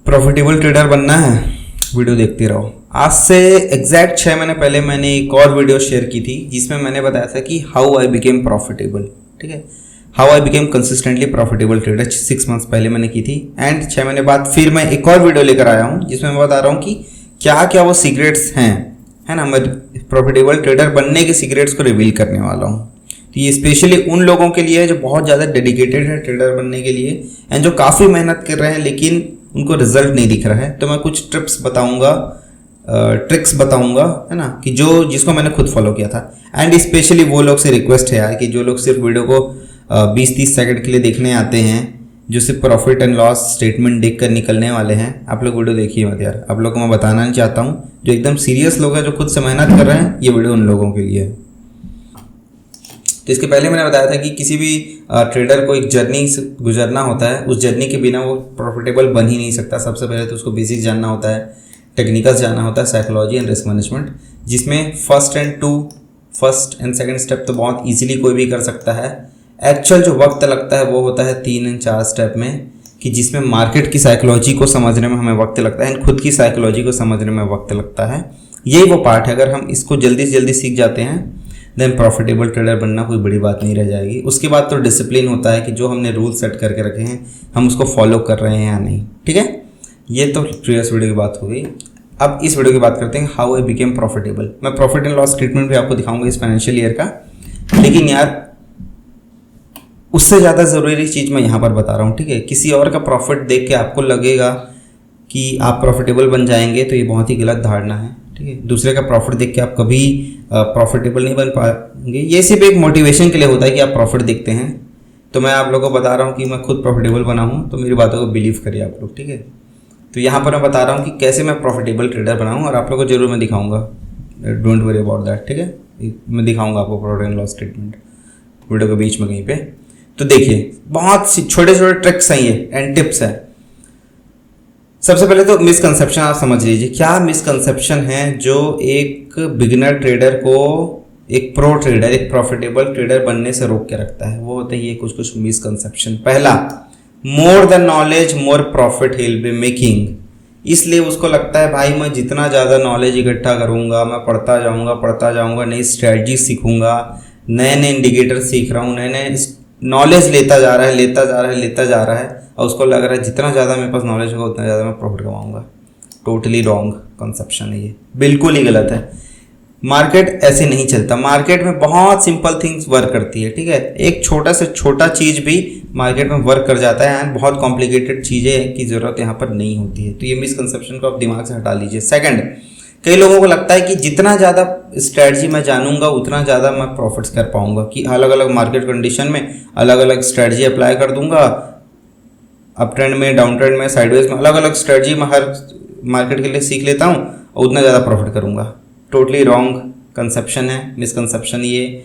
Profitable trader बनना है, video देखते रहो। आज से एग्जैक्ट 6 महीने पहले मैंने एक और वीडियो शेयर की थी जिसमें मैंने बताया था कि हाउ आई बिकेम प्रॉफिटेबल, ठीक है, how I became consistently profitable trader. 6 months पहले मैंने की थी एंड 6 महीने बाद फिर मैं एक और वीडियो लेकर आया हूँ जिसमें मैं बता रहा हूँ कि क्या क्या वो सीक्रेट्स हैं, है ना। मैं प्रॉफिटेबल ट्रेडर बनने के सीक्रेट्स को रिवील करने वाला हूँ। तो ये स्पेशली उन लोगों के लिए है जो बहुत ज़्यादा डेडिकेटेड है ट्रेडर बनने के लिए एंड जो काफ़ी मेहनत कर रहे हैं लेकिन उनको रिजल्ट नहीं दिख रहा है। तो मैं कुछ ट्रिक्स बताऊंगा, है ना, कि जिसको मैंने खुद फॉलो किया था। एंड स्पेशली वो लोग से रिक्वेस्ट है यार कि जो लोग सिर्फ वीडियो को 20-30 सेकंड के लिए देखने आते हैं, जो सिर्फ प्रॉफिट एंड लॉस स्टेटमेंट देख कर निकलने वाले हैं, आप लोग वीडियो देखिए मत यार। आप लोग को मैं बताना नहीं चाहता हूँ, जो एकदम सीरियस लोग हैं जो खुद से मेहनत कर रहे हैं, ये वीडियो उन लोगों के लिए है। तो इसके पहले मैंने बताया था कि किसी भी ट्रेडर को एक जर्नी से गुजरना होता है, उस जर्नी के बिना वो प्रॉफिटेबल बन ही नहीं सकता। सबसे पहले तो उसको बेसिक्स जानना होता है, टेक्निकल्स जानना होता है, साइकोलॉजी एंड रिस्क मैनेजमेंट, जिसमें फर्स्ट एंड सेकंड स्टेप तो बहुत इजीली कोई भी कर सकता है। एक्चुअल जो वक्त लगता है वो होता है 3 एंड 4 स्टेप में, कि जिसमें मार्केट की साइकोलॉजी को समझने में हमें वक्त लगता है एंड खुद की साइकोलॉजी को समझने में वक्त लगता है। यही वो पार्ट है, अगर हम इसको जल्दी से जल्दी सीख जाते हैं देन प्रॉफिटेबल ट्रेडर बनना कोई बड़ी बात नहीं रह जाएगी। उसके बाद तो डिसिप्लिन होता है कि जो हमने रूल सेट करके रखे हैं हम उसको फॉलो कर रहे हैं या नहीं, ठीक है। ये तो प्रीवियस वीडियो की बात हो गई। अब इस वीडियो की बात करते हैं हाउ आई बिकेम प्रॉफिटेबल। मैं प्रॉफिट एंड लॉस स्टेटमेंट भी आपको दिखाऊंगा इस फाइनेंशियल ईयर का, लेकिन यार उससे ज़्यादा ज़रूरी चीज़ मैं यहाँ पर बता रहा हूँ, ठीक है। किसी और का प्रॉफिट देख के आपको लगेगा कि आप प्रॉफिटेबल बन जाएंगे तो ये बहुत ही गलत धारणा है, ठीक है। दूसरे का प्रॉफिट देख के आप कभी प्रॉफिटेबल नहीं बन पाएंगे। ये सिर्फ एक मोटिवेशन के लिए होता है कि आप प्रॉफिट देखते हैं। तो मैं आप लोगों को बता रहा हूँ कि मैं खुद प्रॉफिटेबल बना हूँ, तो मेरी बातों को बिलीव करिए आप लोग, ठीक है। तो यहाँ पर मैं बता रहा हूँ कि कैसे मैं प्रॉफिटेबल ट्रेडर बनाऊँ और आप लोगों को जरूर मैं दिखाऊंगा, डोंट वरी अबाउट दैट, ठीक है। मैं दिखाऊंगा आपको profit and loss statement video के बीच में कहीं पे। तो देखिए बहुत सी छोटे छोटे ट्रिक्स हैं ये एंड टिप्स हैं। सबसे पहले तो मिसकंसेप्शन आप समझ लीजिए, क्या मिसकंसेप्शन है जो एक बिगिनर ट्रेडर को एक प्रो ट्रेडर, एक प्रॉफिटेबल ट्रेडर बनने से रोक के रखता है। वो होता है ये कुछ मिसकंसेप्शन। पहला, more the knowledge more profit he will be making. इसलिए उसको लगता है भाई मैं जितना ज़्यादा नॉलेज इकट्ठा करूँगा, मैं पढ़ता जाऊँगा, नई स्ट्रैटेजी सीखूंगा, नए नए इंडिकेटर सीख रहा हूँ, नए नए नॉलेज लेता जा रहा है और उसको लग रहा है जितना ज़्यादा मेरे पास नॉलेज होगा उतना ज़्यादा मैं प्रॉफिट कमाऊंगा। टोटली रॉन्ग कंसेप्शन है ये, बिल्कुल ही गलत है। मार्केट ऐसे नहीं चलता। मार्केट में बहुत सिंपल थिंग्स वर्क करती है, ठीक है। एक छोटा से छोटा चीज़ भी मार्केट में वर्क कर जाता है एंड बहुत कॉम्प्लिकेटेड चीज़ें की ज़रूरत यहाँ पर नहीं होती है। तो ये मिसकंसेप्शन को आप दिमाग से हटा लीजिए। सेकंड, कई लोगों को लगता है कि जितना ज़्यादा स्ट्रैटेजी मैं जानूंगा उतना ज़्यादा मैं प्रॉफिट्स कर पाऊंगा, कि अलग अलग मार्केट कंडीशन में अलग अलग स्ट्रैटेजी अप्लाई कर दूंगा, अप ट्रेंड में, डाउन ट्रेंड में, साइडवेज में अलग अलग स्ट्रैटेजी मैं हर मार्केट के लिए सीख लेता हूँ और उतना ज़्यादा प्रॉफिट करूँगा। टोटली रॉन्ग कंसेप्शन है, मिसकंसेप्शन। ये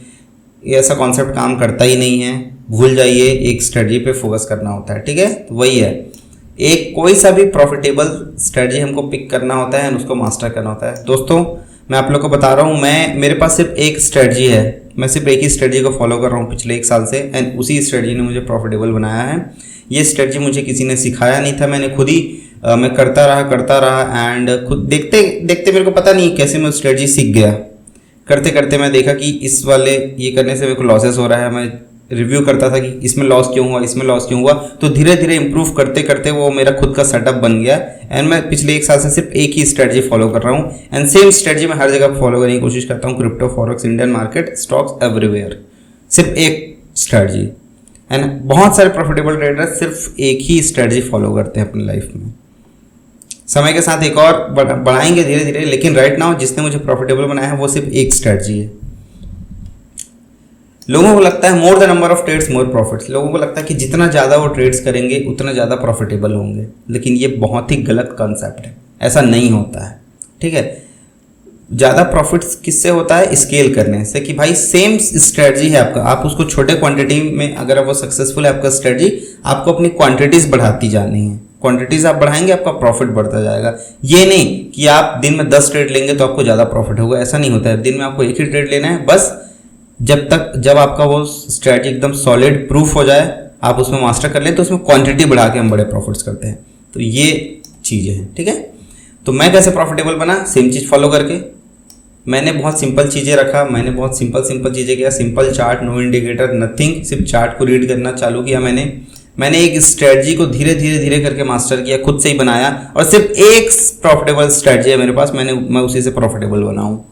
ऐसा कॉन्सेप्ट काम करता ही नहीं है। भूल जाइए, एक स्ट्रैटेजी पे फोकस करना होता है, ठीक है। तो वही है, एक कोई सा भी प्रॉफिटेबल स्ट्रैटेजी हमको पिक करना होता है और उसको मास्टर करना होता है। दोस्तों मैं आप लोग को बता रहा हूँ, मेरे पास सिर्फ एक स्ट्रैटेजी है, मैं सिर्फ एक ही स्ट्रैटेजी को फॉलो कर रहा हूँ पिछले 1 साल से एंड उसी स्ट्रैटेजी ने मुझे प्रॉफिटेबल बनाया है। ये स्ट्रैटेजी मुझे किसी ने सिखाया नहीं था, मैंने खुद ही मैं करता रहा एंड खुद देखते देखते मेरे को पता नहीं कैसे मैं स्ट्रैटेजी सीख गया। करते करते मैं देखा कि इस वाले ये करने से मेरे को लॉसेस हो रहा है। मैं रिव्यू करता था कि इसमें लॉस क्यों हुआ, तो धीरे धीरे इंप्रूव करते करते वो मेरा खुद का सेटअप बन गया एंड मैं पिछले 1 साल से सिर्फ एक ही स्ट्रैटेजी फॉलो कर रहा हूँ एंड सेम स्ट्रैटेजी मैं हर जगह फॉलो करने की कोशिश करता हूँ। Crypto, forex, Indian market, stocks, everywhere, सिर्फ एक स्ट्रैटेजी। एंड बहुत सारे प्रॉफिटेबल ट्रेडर सिर्फ एक ही स्ट्रैटेजी फॉलो करते हैं अपनी लाइफ में। समय के साथ एक और बढ़ाएंगे धीरे धीरे, लेकिन राइट नाउ जिसने मुझे प्रॉफिटेबल बनाया है वो सिर्फ एक स्ट्रैटेजी है। लोगों को लगता है more the number of trades more profits. लोगों को लगता है कि जितना ज़्यादा वो ट्रेड्स करेंगे उतना ज़्यादा प्रॉफिटेबल होंगे, लेकिन ये बहुत ही गलत कंसेप्ट है। ऐसा नहीं होता है, ठीक है। ज़्यादा प्रॉफिट्स किससे होता है? स्केल करने से, कि भाई सेम स्ट्रेटजी है आपका, आप उसको छोटे क्वांटिटी में, अगर वो सक्सेसफुल है आपका स्ट्रेटजी, आपको अपनी क्वांटिटीज़ बढ़ाती जानी है। क्वांटिटीज़ आप बढ़ाएंगे आपका प्रॉफिट बढ़ता जाएगा। ये नहीं कि आप दिन में 10 ट्रेड लेंगे तो आपको ज़्यादा प्रॉफिट होगा, ऐसा नहीं होता है। दिन में आपको एक ही ट्रेड लेना है बस, जब आपका वो स्ट्रेटजी एकदम सॉलिड प्रूफ हो जाए, आप उसमें मास्टर कर लें, तो उसमें क्वांटिटी बढ़ा के हम बड़े प्रॉफिट्स करते हैं। तो ये चीज़ें हैं, ठीक है। तो मैं कैसे प्रॉफिटेबल बना, सेम चीज़ फॉलो करके मैंने बहुत सिंपल चीज़ें रखा, मैंने बहुत सिंपल चीज़ें किया, simple chart, no indicator, nothing, सिर्फ चार्ट को रीड करना चालू किया मैंने एक स्ट्रेटजी को धीरे करके मास्टर किया, खुद से ही बनाया, और सिर्फ एक प्रॉफिटेबल स्ट्रेटजी है मेरे पास, मैं उसी से प्रॉफिटेबल बनाऊँ।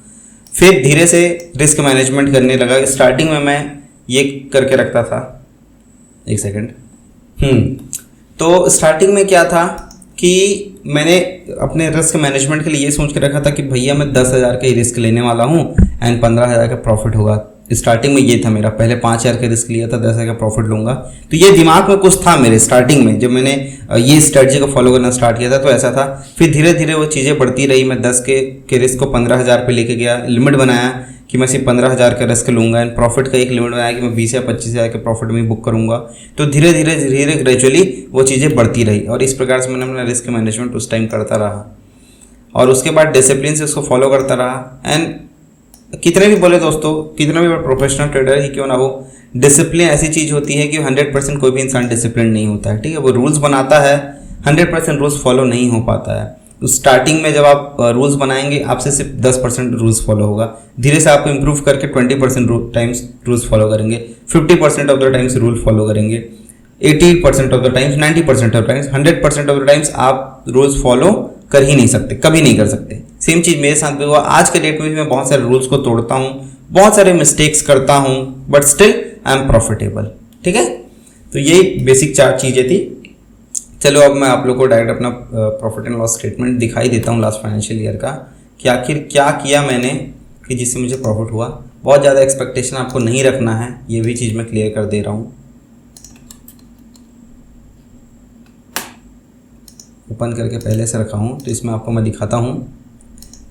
फिर धीरे से रिस्क मैनेजमेंट करने लगा। स्टार्टिंग में मैं ये करके रखता था, एक सेकेंड। तो स्टार्टिंग में क्या था कि मैंने अपने रिस्क मैनेजमेंट के लिए ये सोच के रखा था कि भैया मैं 10,000 का ही रिस्क लेने वाला हूँ एंड 15,000 का प्रॉफिट होगा। स्टार्टिंग में ये था मेरा, पहले 5,000 का रिस्क लिया था, 10,000 का प्रॉफिट लूँगा। तो ये दिमाग में कुछ था मेरे स्टार्टिंग में, जब मैंने ये स्ट्रेटजी को फॉलो करना स्टार्ट किया था तो ऐसा था। फिर धीरे धीरे वो चीज़ें बढ़ती रही, मैं 10 के रिस्क को 15,000 पे लेके गया, लिमिट बनाया कि मैं सिर्फ 15,000 का रिस्क लूँगा एंड प्रॉफिट का एक लिमिट बनाया कि मैं 20 या 25,000 के प्रॉफिट में बुक करूँगा। तो धीरे धीरे ग्रेजुअली वो चीज़ें बढ़ती रही और इस प्रकार से मैंने अपना रिस्क मैनेजमेंट उस टाइम करता रहा और उसके बाद डिसिप्लिन से उसको फॉलो करता रहा। एंड कितने भी बोले दोस्तों, कितना भी प्रोफेशनल ट्रेडर ही क्यों ना हो, डिसिप्लिन ऐसी चीज़ होती है कि 100% कोई भी इंसान डिसिप्लिन नहीं होता है, ठीक है। वो रूल्स बनाता है, 100% रूल्स फॉलो नहीं हो पाता है। स्टार्टिंग में जब आप रूल्स बनाएंगे आपसे सिर्फ 10% रूल्स फॉलो होगा, धीरे से आपको इम्प्रूव करके 20% टाइम्स रूल्स फॉलो करेंगे, 50% of the times rule follow करेंगे, 80% of the times, 90% of times, 100% of the times आप रूल्स फॉलो कर ही नहीं सकते, कभी नहीं कर सकते। सेम चीज़ मेरे साथ भी हुआ। आज के डेट में भी मैं बहुत सारे रूल्स को तोड़ता हूँ, बहुत सारे मिस्टेक्स करता हूँ, but still I am profitable, ठीक है। तो यही बेसिक 4 चीज़ें थी। चलो अब मैं आप लोग को डायरेक्ट अपना प्रॉफिट एंड लॉस स्टेटमेंट दिखाई देता हूँ लास्ट फाइनेंशियल ईयर का कि आखिर क्या किया मैंने कि जिससे मुझे प्रॉफिट हुआ। बहुत ज़्यादा एक्सपेक्टेशन आपको नहीं रखना है, ये भी चीज़ मैं क्लियर कर दे रहा हूँ। ओपन करके पहले से रखा हूँ तो इसमें आपको मैं दिखाता हूँ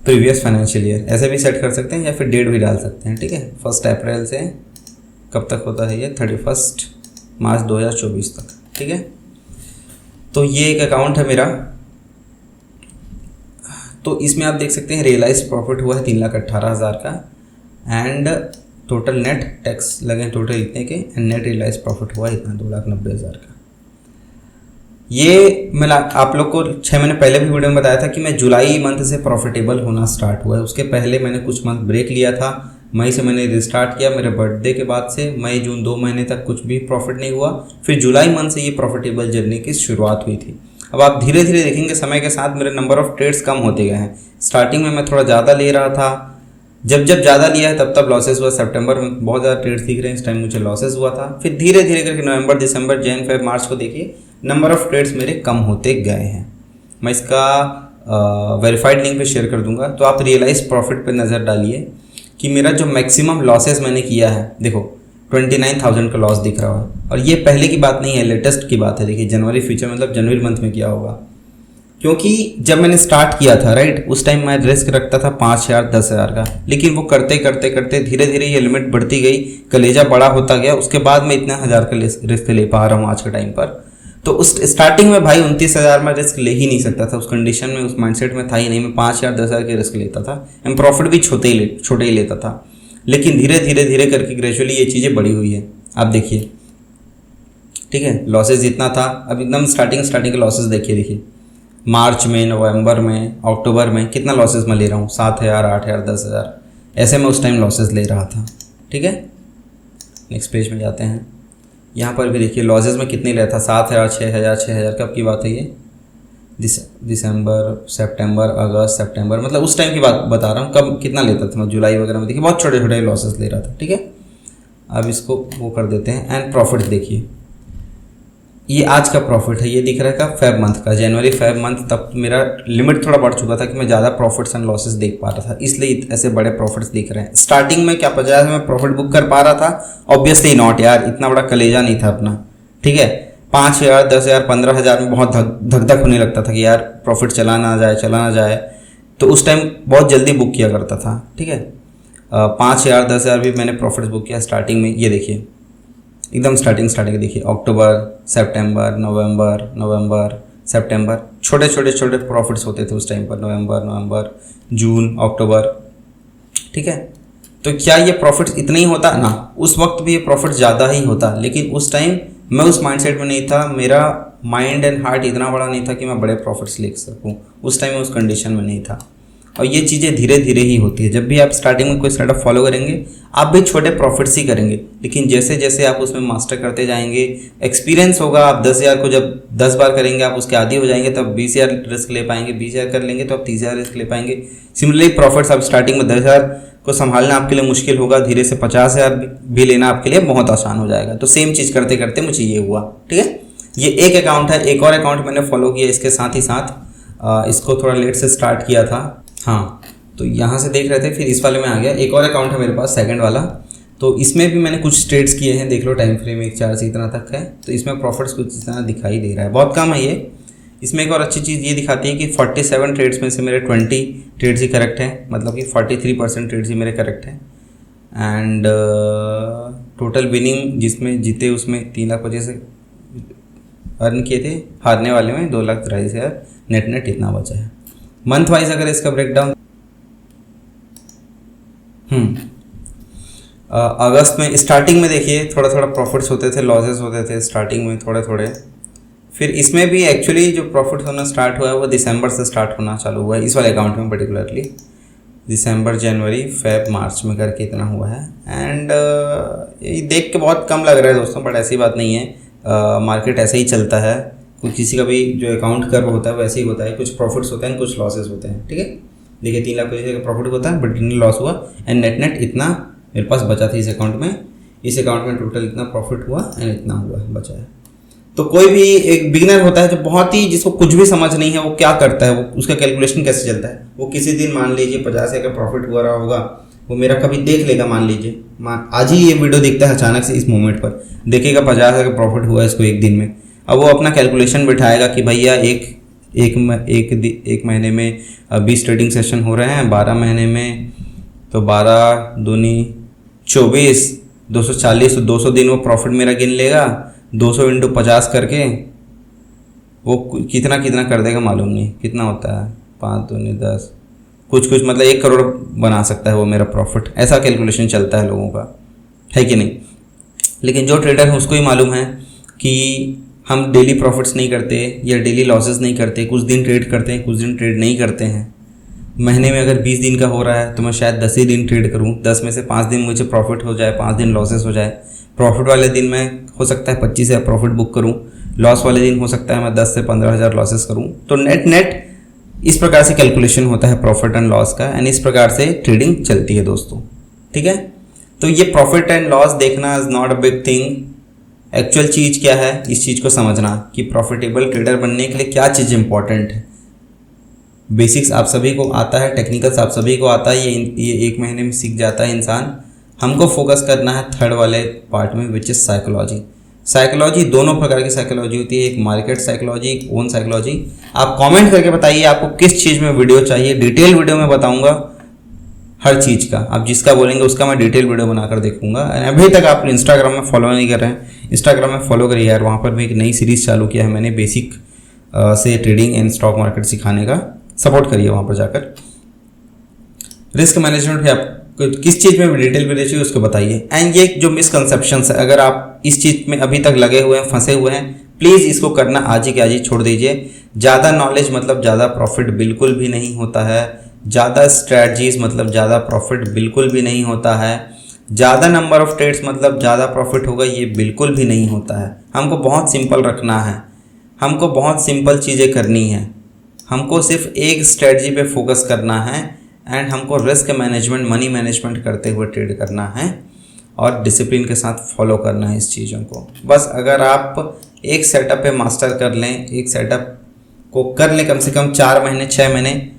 प्रीवियस फाइनेंशियल ईयर। ऐसे भी सेट कर सकते हैं या फिर डेट भी डाल सकते हैं, ठीक है। 1 अप्रैल से कब तक होता है ये, 31 मार्च 2024 तक, ठीक है। तो ये एक अकाउंट है मेरा। तो इसमें आप देख सकते हैं रियलाइज प्रॉफिट हुआ है 3,18,000 का एंड टोटल नेट टैक्स लगे टोटल इतने के एंड नेट रियलाइज प्रॉफिट हुआ इतना 2,90,000 का। ये मैं आप लोग को 6 महीने पहले भी वीडियो में बताया था कि मैं जुलाई मंथ से प्रॉफिटेबल होना स्टार्ट हुआ है। उसके पहले मैंने कुछ मंथ ब्रेक लिया था, मई से मैंने रिस्टार्ट किया। मेरे बर्थडे के बाद से मई जून 2 महीने तक कुछ भी प्रॉफिट नहीं हुआ, फिर जुलाई मंथ से ये प्रॉफिटेबल जर्नी की शुरुआत हुई थी। अब आप धीरे धीरे देखेंगे समय के साथ मेरे नंबर ऑफ ट्रेड्स कम होते गए हैं। स्टार्टिंग में मैं थोड़ा ज़्यादा ले रहा था, जब ज़्यादा लिया है तब लॉसेस हुआ। सितंबर में बहुत ज़्यादा ट्रेड्स दिख रहे हैं, इस टाइम मुझे लॉसेस हुआ था। फिर धीरे धीरे करके नवंबर, दिसंबर, जैन, फेब, मार्च को देखिए नंबर ऑफ ट्रेड्स मेरे कम होते गए हैं। मैं इसका वेरीफाइड लिंक पे शेयर कर दूंगा, तो आप रियलाइज प्रॉफिट पे नज़र डालिए कि मेरा जो मैक्सिमम लॉसेस मैंने किया है, देखो 29,000 का लॉस दिख रहा है। और ये पहले की बात नहीं है, लेटेस्ट की बात है। देखिए जनवरी फ्यूचर मतलब जनवरी मंथ में किया होगा, क्योंकि जब मैंने स्टार्ट किया था राइट, उस टाइम मैं रिस्क रखता था 5,000 10,000 का, लेकिन वो करते करते धीरे धीरे ये लिमिट बढ़ती गई, कलेजा बड़ा होता गया। उसके बाद मैं इतना 1,000 का रिस्क ले पा रहा हूँ आज के टाइम पर। तो उस स्टार्टिंग में भाई 29,000 में रिस्क ले ही नहीं सकता था, उस कंडीशन में, उस माइंडसेट में था ही नहीं। मैं 5,000 10,000 के रिस्क लेता था एंड प्रॉफिट भी छोटे ही लेता था। लेकिन धीरे धीरे करके ग्रेजुअली ये चीज़ें बड़ी हुई है। आप देखिए, ठीक है, लॉसेस जितना था, अब एकदम स्टार्टिंग के लॉसेस देखिए मार्च में, नवंबर में, अक्टूबर में कितना लॉसेस मैं ले रहा हूँ, 7,000 8,000 10,000 ऐसे मैं उस टाइम लॉसेस ले रहा था, ठीक है। नेक्स्ट पेज में जाते हैं। यहाँ पर भी देखिए लॉसेस में कितने लेता था, 7,000 6,000 कब की बात है ये, दिसंबर, सितंबर, अगस्त, सितंबर, मतलब उस टाइम की बात बता रहा हूँ। कब कितना लेता था मैं, जुलाई वगैरह में देखिए बहुत छोटे लॉसेस ले रहा था, ठीक है। अब इसको वो कर देते हैं एंड प्रॉफिट देखिए, ये आज का प्रॉफिट है, ये दिख रहा है का फेब मंथ का, जनवरी फेब मंथ। तब मेरा लिमिट थोड़ा बढ़ चुका था कि मैं ज़्यादा प्रॉफिट्स एंड लॉसेस देख पा रहा था, इसलिए ऐसे बड़े प्रॉफिट्स दिख रहे हैं। स्टार्टिंग में क्या 50 में प्रॉफिट बुक कर पा रहा था, ऑब्वियसली नॉट यार, इतना बड़ा कलेजा नहीं था अपना, ठीक है। 5,000 10,000 15,000 में बहुत धक होने लगता था कि यार प्रॉफिट चला ना जाए, तो उस टाइम बहुत जल्दी बुक किया करता था, ठीक है। 5,000 10,000 भी मैंने प्रॉफिट्स बुक किया स्टार्टिंग में। ये देखिए एकदम स्टार्टिंग देखिए, अक्टूबर, सितंबर, नवंबर, सितंबर, छोटे प्रॉफिट्स होते थे उस टाइम पर, नवंबर, जून, अक्टूबर, ठीक है। तो क्या ये प्रॉफिट इतना ही होता ना, उस वक्त भी ये प्रॉफिट ज़्यादा ही होता, लेकिन उस टाइम मैं उस माइंडसेट में नहीं था, मेरा माइंड एंड हार्ट इतना बड़ा नहीं था कि मैं बड़े प्रॉफिट्स ले सकूँ। उस टाइम में उस कंडीशन में नहीं था। और ये चीज़ें धीरे धीरे ही होती है। जब भी आप स्टार्टिंग में कोई सेटअप फॉलो करेंगे, आप भी छोटे प्रॉफिट्स ही करेंगे, लेकिन जैसे जैसे आप उसमें मास्टर करते जाएंगे, एक्सपीरियंस होगा। आप 10,000 को जब 10 बार करेंगे, आप उसके आदी हो जाएंगे, तब 20,000 रिस्क ले पाएंगे। 20,000 कर लेंगे तो आप 30,000 रिस्क ले पाएंगे। सिमिलरली प्रॉफिट्स आप स्टार्टिंग में 10,000 को संभालना आपके लिए मुश्किल होगा, धीरे से 50,000 भी लेना आपके लिए बहुत आसान हो जाएगा। तो सेम चीज़ करते करते मुझे ये हुआ। ठीक है, ये एक अकाउंट है। एक और अकाउंट मैंने फॉलो किया इसके साथ ही साथ। इसको थोड़ा लेट से स्टार्ट किया था। हाँ, तो यहाँ से देख रहे थे, फिर इस वाले में आ गया। एक और अकाउंट है मेरे पास, सेकंड वाला। तो इसमें भी मैंने कुछ ट्रेड्स किए हैं, देख लो टाइम फ्रेम 1/4 से इतना तक है। तो इसमें प्रॉफिट्स कुछ इस तरह दिखाई दे रहा है, बहुत कम है ये। इसमें एक और अच्छी चीज़ ये दिखाती है कि 47 ट्रेड्स में से मेरे 20 ट्रेड्स ही करेक्ट हैं, मतलब कि 43% ट्रेड्स ही मेरे करेक्ट हैं। एंड टोटल विनिंग जिसमें जीते उसमें 3,25,000 से अर्न किए थे, हारने वाले में 2,43,000, नेट इतना बचा है। मंथ वाइज अगर इसका ब्रेकडाउन, अगस्त में स्टार्टिंग में देखिए थोड़ा थोड़ा प्रॉफिट्स होते थे, लॉसेस होते थे स्टार्टिंग में थोड़े थोड़े। फिर इसमें भी एक्चुअली जो प्रॉफिट होना स्टार्ट हुआ है वो दिसंबर से स्टार्ट होना चालू हुआ है, इस वाले अकाउंट में पर्टिकुलरली दिसंबर, जनवरी, फेब, मार्च में करके इतना हुआ है। एंड ये देख के बहुत कम लग रहा है दोस्तों, बट ऐसी बात नहीं है। मार्केट ऐसे ही चलता है, कोई किसी का भी जो अकाउंट कर्व होता है वैसे ही होता है। कुछ प्रॉफिट्स होते हैं, कुछ लॉसेस होते हैं। ठीक है, देखिए 3,25,000 का प्रॉफिट होता है, बट लॉस हुआ। एंड नेट इतना मेरे पास बचा था इस अकाउंट में। इस अकाउंट में टोटल इतना प्रॉफिट हुआ एंड इतना हुआ बचा है। तो कोई भी एक बिगिनर होता है जो बहुत ही, जिसको कुछ भी समझ नहीं है, वो क्या करता है, वो उसका कैलकुलेशन कैसे चलता है। वो किसी दिन मान लीजिए 50,000 का प्रॉफिट हुआ रहा होगा, वो मेरा कभी देख लेगा, मान लीजिए आज ही ये वीडियो देखता है अचानक से, इस मोमेंट पर देखेगा 50,000 का प्रॉफिट हुआ इसको एक दिन में। अब वो अपना कैलकुलेशन बिठाएगा कि भैया एक महीने में 20 ट्रेडिंग सेशन हो रहे हैं, 12 महीने में तो 12 दूनी 24, 240, तो 200 दिन वो प्रॉफिट मेरा गिन लेगा। 200 × 50 करके वो कितना कितना कर देगा मालूम नहीं, कितना होता है 5 दूनी 10, कुछ मतलब 1 करोड़ बना सकता है वो मेरा प्रॉफिट। ऐसा कैलकुलेशन चलता है लोगों का, है कि नहीं। लेकिन जो ट्रेडर है उसको ही मालूम है कि हम डेली प्रॉफिट्स नहीं करते या डेली लॉसेस नहीं करते। कुछ दिन ट्रेड करते हैं, कुछ दिन ट्रेड नहीं करते हैं। महीने में अगर 20 दिन का हो रहा है तो मैं शायद 10 ही दिन ट्रेड करूं, 10 में से 5 दिन मुझे प्रॉफिट हो जाए, 5 दिन लॉसेस हो जाए। प्रॉफिट वाले दिन में हो सकता है 25,000 प्रॉफिट बुक करूं, लॉस वाले दिन हो सकता है मैं 10 से 15,000 लॉसेस करूं। तो नेट इस प्रकार से कैलकुलेशन होता है प्रॉफिट एंड लॉस का, एंड इस प्रकार से ट्रेडिंग चलती है दोस्तों। ठीक है, तो ये प्रॉफिट एंड लॉस देखना is not a big thing. Actual चीज़ क्या है, इस चीज़ को समझना कि प्रॉफिटेबल ट्रेडर बनने के लिए क्या चीज़ इंपॉर्टेंट है। बेसिक्स आप सभी को आता है, टेक्निकल्स आप सभी को आता है, ये 1 महीने में सीख जाता है इंसान। हमको फोकस करना है थर्ड वाले पार्ट में, विच इज़ साइकोलॉजी। साइकोलॉजी दोनों प्रकार की साइकोलॉजी होती है, एक मार्केट साइकोलॉजी, एक ओन साइकोलॉजी। आप कमेंट करके बताइए आपको किस चीज़ में वीडियो चाहिए। डिटेल वीडियो में बताऊंगा हर चीज़ का, आप जिसका बोलेंगे उसका मैं डिटेल वीडियो बनाकर देखूंगा। अभी तक आप इंस्टाग्राम में फॉलो नहीं कर रहे हैं, इंस्टाग्राम में फॉलो करिए यार, वहाँ पर भी एक नई सीरीज़ चालू किया है मैंने, बेसिक से ट्रेडिंग एंड स्टॉक मार्केट सिखाने का। सपोर्ट करिए वहाँ पर जाकर। रिस्क मैनेजमेंट भी आप किस चीज़ में डिटेल वीडियो चाहिए उसको बताइए। एंड ये जो मिसकंसेप्शंस है, अगर आप इस चीज़ में अभी तक लगे हुए हैं, फंसे हुए हैं, प्लीज़ इसको करना आज ही के आज ही छोड़ दीजिए। ज़्यादा नॉलेज मतलब ज़्यादा प्रॉफिट बिल्कुल भी नहीं होता है। ज़्यादा स्ट्रैटजीज मतलब ज़्यादा प्रॉफिट बिल्कुल भी नहीं होता है। ज़्यादा नंबर ऑफ ट्रेड्स मतलब ज़्यादा प्रॉफिट होगा, ये बिल्कुल भी नहीं होता है। हमको बहुत सिंपल रखना है, हमको बहुत सिंपल चीज़ें करनी है, हमको सिर्फ एक स्ट्रेटजी पे फोकस करना है एंड हमको रिस्क मैनेजमेंट, मनी मैनेजमेंट करते हुए ट्रेड करना है और डिसिप्लिन के साथ फॉलो करना है इस चीज़ों को। बस अगर आप एक सेटअप पे मास्टर कर लें, एक सेटअप को कर लें कम से कम 4 महीने 6 महीने,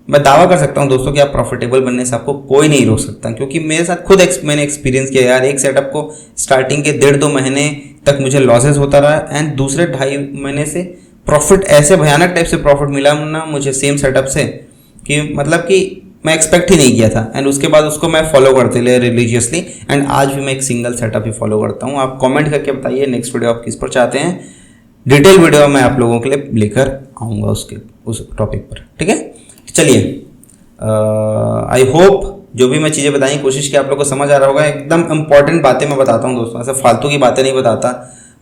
मैं दावा कर सकता हूं दोस्तों कि आप प्रॉफिटेबल बनने से आपको कोई नहीं रोक सकता। क्योंकि मेरे साथ खुद मैंने एक्सपीरियंस किया यार। एक सेटअप को स्टार्टिंग के 1.5-2 महीने तक मुझे लॉसेस होता रहा एंड दूसरे 2.5 महीने से प्रॉफिट, ऐसे भयानक टाइप से प्रॉफिट मिला ना मुझे सेम सेटअप से कि मतलब कि मैं एक्सपेक्ट ही नहीं किया था। एंड उसके बाद उसको मैं फॉलो करते ले रिलीजियसली, एंड आज भी मैं एक सिंगल सेटअप ही फॉलो करता हूँ। आप कमेंट करके बताइए नेक्स्ट वीडियो आप किस पर चाहते हैं। डिटेल वीडियो मैं आप लोगों के लिए लेकर आऊँगा उस टॉपिक पर। ठीक है, चलिए, आई होप जो भी मैं चीज़ें बताई कोशिश की आप लोग को समझ आ रहा होगा। एकदम इंपॉर्टेंट बातें मैं बताता हूँ दोस्तों, ऐसे फालतू की बातें नहीं बताता।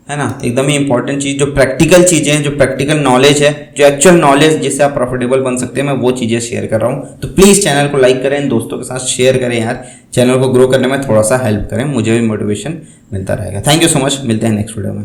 है ना, एकदम ही इंपॉर्टेंट चीज़, जो प्रैक्टिकल चीज़ें हैं, जो प्रैक्टिकल नॉलेज है, जो एक्चुअल नॉलेज जिससे आप प्रॉफिटेबल बन सकते हैं, मैं वो चीज़ें शेयर कर रहा हूँ। तो प्लीज़ चैनल को लाइक करें, दोस्तों के साथ शेयर करें यार, चैनल को ग्रो करने में थोड़ा सा हेल्प करें, मुझे भी मोटिवेशन मिलता रहेगा। थैंक यू सो मच, मिलते हैं नेक्स्ट वीडियो में।